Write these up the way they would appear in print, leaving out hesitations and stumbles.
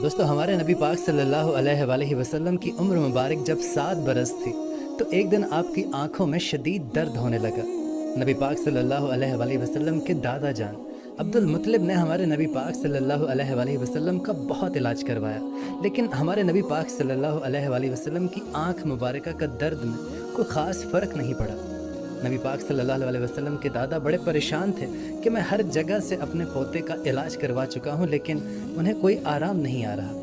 دوستو ہمارے نبی پاک صلی اللہ علیہ وآلہ وسلم کی عمر مبارک جب 7 برس تھی تو ایک دن آپ کی آنکھوں میں شدید درد ہونے لگا۔ نبی پاک صلی اللہ علیہ وآلہ وسلم کے دادا جان عبد المطلب نے ہمارے نبی پاک صلی اللہ علیہ وآلہ وسلم کا بہت علاج کروایا، لیکن ہمارے نبی پاک صلی اللہ علیہ وآلہ وسلم کی آنکھ مبارکہ کا درد میں کوئی خاص فرق نہیں پڑا۔ نبی پاک صلی اللہ علیہ وسلم کے دادا بڑے پریشان تھے کہ میں ہر جگہ سے اپنے پوتے کا علاج کروا چکا ہوں لیکن انہیں کوئی آرام نہیں آ رہا۔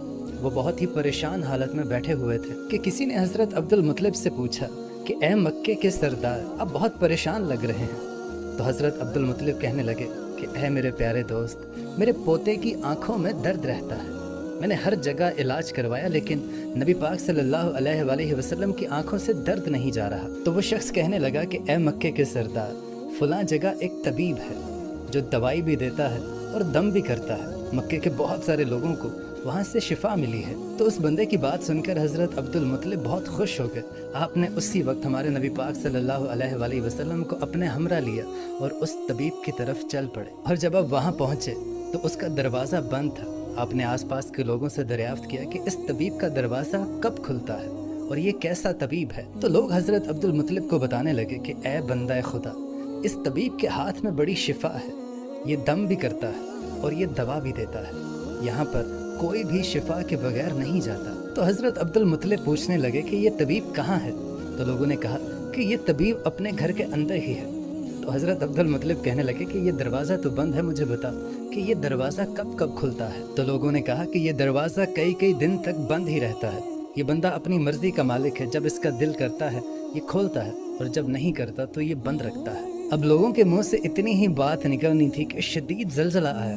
وہ بہت ہی پریشان حالت میں بیٹھے ہوئے تھے کہ کسی نے حضرت عبد المطلب سے پوچھا کہ اے مکے کے سردار، آپ بہت پریشان لگ رہے ہیں۔ تو حضرت عبد المطلب کہنے لگے کہ اے میرے پیارے دوست، میرے پوتے کی آنکھوں میں درد رہتا ہے، میں نے ہر جگہ علاج کروایا لیکن نبی پاک صلی اللہ علیہ وآلہ وسلم کی آنکھوں سے درد نہیں جا رہا۔ تو وہ شخص کہنے لگا کہ اے مکے کے سردار، فلاں جگہ ایک طبیب ہے جو دوائی بھی دیتا ہے اور دم بھی کرتا ہے، مکے کے بہت سارے لوگوں کو وہاں سے شفا ملی ہے۔ تو اس بندے کی بات سن کر حضرت عبد المطلب بہت خوش ہو گئے۔ آپ نے اسی وقت ہمارے نبی پاک صلی اللہ علیہ وآلہ وسلم کو اپنے ہمراہ لیا اور اس طبیب کی طرف چل پڑے، اور جب آپ وہاں پہنچے تو اس کا دروازہ بند تھا۔ آپ نے آس پاس کے لوگوں سے دریافت کیا کہ اس طبیب کا دروازہ کب کھلتا ہے اور یہ کیسا طبیب ہے؟ تو لوگ حضرت عبد المطلب کو بتانے لگے کہ اے بندہ خدا، اس طبیب کے ہاتھ میں بڑی شفا ہے، یہ دم بھی کرتا ہے اور یہ دوا بھی دیتا ہے، یہاں پر کوئی بھی شفا کے بغیر نہیں جاتا۔ تو حضرت عبد المطلب پوچھنے لگے کہ یہ طبیب کہاں ہے؟ تو لوگوں نے کہا کہ یہ طبیب اپنے گھر کے اندر ہی ہے۔ تو حضرت عبد المطلب کہنے لگے کہ یہ دروازہ تو بند ہے، مجھے بتا کہ یہ دروازہ کب کب کھلتا ہے؟ تو لوگوں نے کہا کہ یہ دروازہ کئی دن تک بند ہی رہتا ہے، یہ بندہ اپنی مرضی کا مالک ہے، جب اس کا دل کرتا ہے یہ کھولتا ہے اور جب نہیں کرتا تو یہ بند رکھتا ہے۔ اب لوگوں کے منہ سے اتنی ہی بات نکلنی تھی کہ شدید زلزلہ آیا۔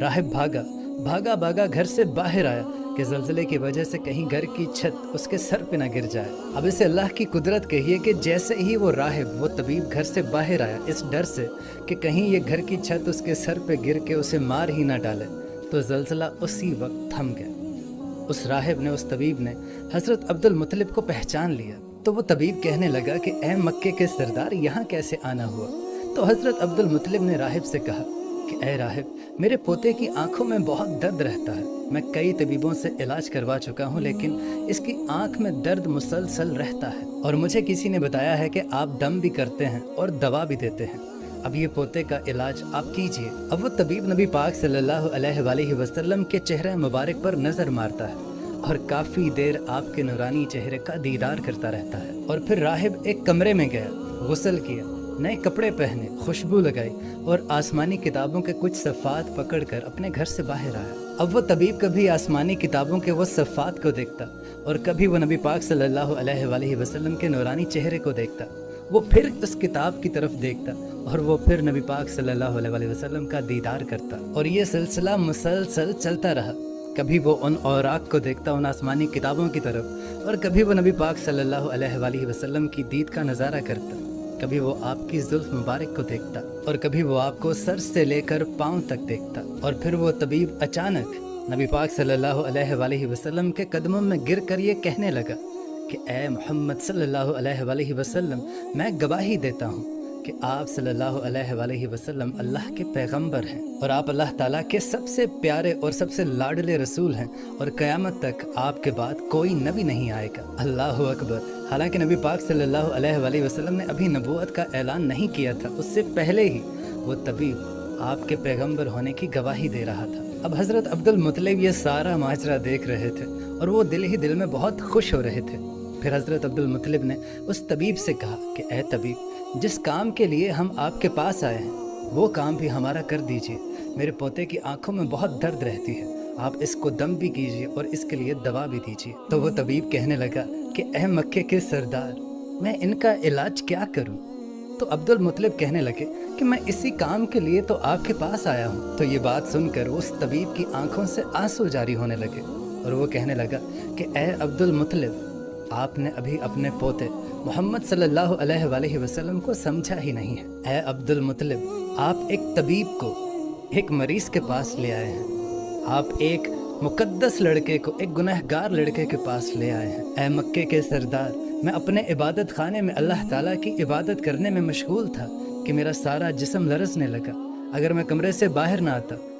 راہب بھاگا گھر سے باہر آیا کہ زلزلے کی وجہ سے کہیں گھر کی چھت اس کے سر پہ نہ گر جائے۔ اب اسے اللہ کی قدرت کہیے کہ جیسے ہی وہ راہب، وہ طبیب گھر سے باہر آیا اس ڈر سے کہ کہیں یہ گھر کی چھت اس کے سر پہ گر کے اسے مار ہی نہ ڈالے، تو زلزلہ اسی وقت تھم گیا۔ اس راہب نے، اس طبیب نے حضرت عبد المطلب کو پہچان لیا۔ تو وہ طبیب کہنے لگا کہ اے مکے کے سردار، یہاں کیسے آنا ہوا؟ تو حضرت عبد المطلب نے راہب سے کہا کہ اے راہب، میرے پوتے کی آنکھوں میں بہت درد رہتا ہے، میں کئی طبیبوں سے علاج کروا چکا ہوں لیکن اس کی آنکھ میں درد مسلسل رہتا ہے، اور مجھے کسی نے بتایا ہے کہ آپ دم بھی کرتے ہیں اور دوا بھی دیتے ہیں، اب یہ پوتے کا علاج آپ کیجئے۔ اب وہ طبیب نبی پاک صلی اللہ علیہ وآلہ وسلم کے چہرے مبارک پر نظر مارتا ہے اور کافی دیر آپ کے نورانی چہرے کا دیدار کرتا رہتا ہے، اور پھر راہب ایک کمرے میں گیا، غسل کیا، نئے کپڑے پہنے، خوشبو لگائی اور آسمانی کتابوں کے کچھ صفحات پکڑ کر اپنے گھر سے باہر آیا۔ اب وہ طبیب کبھی آسمانی کتابوں کے وہ صفحات کو دیکھتا اور کبھی وہ نبی پاک صلی اللہ علیہ وآلہ وسلم کے نورانی چہرے کو دیکھتا، وہ پھر اس کتاب کی طرف دیکھتا اور وہ پھر نبی پاک صلی اللہ علیہ وآلہ وسلم کا دیدار کرتا، اور یہ سلسلہ مسلسل چلتا رہا۔ کبھی وہ ان اوراق کو دیکھتا، ان آسمانی کتابوں کی طرف، اور کبھی وہ نبی پاک صلی اللہ علیہ وآلہ وسلم کی دید کا نظارہ کرتا، کبھی وہ آپ کی زلف مبارک کو دیکھتا اور کبھی وہ آپ کو سر سے لے کر پاؤں تک دیکھتا، اور پھر وہ طبیب اچانک نبی پاک صلی اللہ علیہ وآلہ وسلم کے قدموں میں گر کر یہ کہنے لگا کہ اے محمد صلی اللہ علیہ وآلہ وسلم، میں گواہی دیتا ہوں کہ آپ صلی اللہ علیہ وآلہ وسلم اللہ کے پیغمبر ہیں اور آپ اللہ تعالیٰ کے سب سے پیارے اور سب سے لاڈلے رسول ہیں، اور قیامت تک آپ کے بعد کوئی نبی نہیں آئے گا۔ اللہ اکبر۔ حالانکہ نبی پاک صلی اللہ علیہ وآلہ وسلم نے ابھی نبوت کا اعلان نہیں کیا تھا، اس سے پہلے ہی وہ طبیب آپ کے پیغمبر ہونے کی گواہی دے رہا تھا۔ اب حضرت عبد المطلب یہ سارا ماجرا دیکھ رہے تھے اور وہ دل ہی دل میں بہت خوش ہو رہے تھے۔ پھر حضرت عبد المطلب نے اس طبیب سے کہا کہ اے طبیب، جس کام کے لیے ہم آپ کے پاس آئے ہیں وہ کام بھی ہمارا کر دیجئے، میرے پوتے کی آنکھوں میں بہت درد رہتی ہے، آپ اس کو دم بھی کیجئے اور اس کے لیے دوا بھی دیجئے۔ تو وہ طبیب کہنے لگا کہ اے مکے کے سردار، میں ان کا علاج کیا کروں؟ تو عبد المطلب کہنے لگے کہ میں اسی کام کے لیے تو آپ کے پاس آیا ہوں۔ تو یہ بات سن کر اس طبیب کی آنکھوں سے آنسو جاری ہونے لگے اور وہ کہنے لگا کہ اے عبد المطلب، آپ نے ابھی اپنے پوتے محمد صلی اللہ علیہ وآلہ وسلم کو سمجھا ہی نہیں ہے۔ اے عبد المطلب، آپ ایک طبیب کو ایک مریض کے پاس لے آئے ہیں، آپ ایک مقدس لڑکے کو ایک گنہگار لڑکے کے پاس لے آئے ہیں۔ اے مکے کے سردار، میں اپنے عبادت خانے میں اللہ تعالیٰ کی عبادت کرنے میں مشغول تھا کہ میرا سارا جسم لرزنے لگا، اگر میں کمرے سے باہر نہ آتا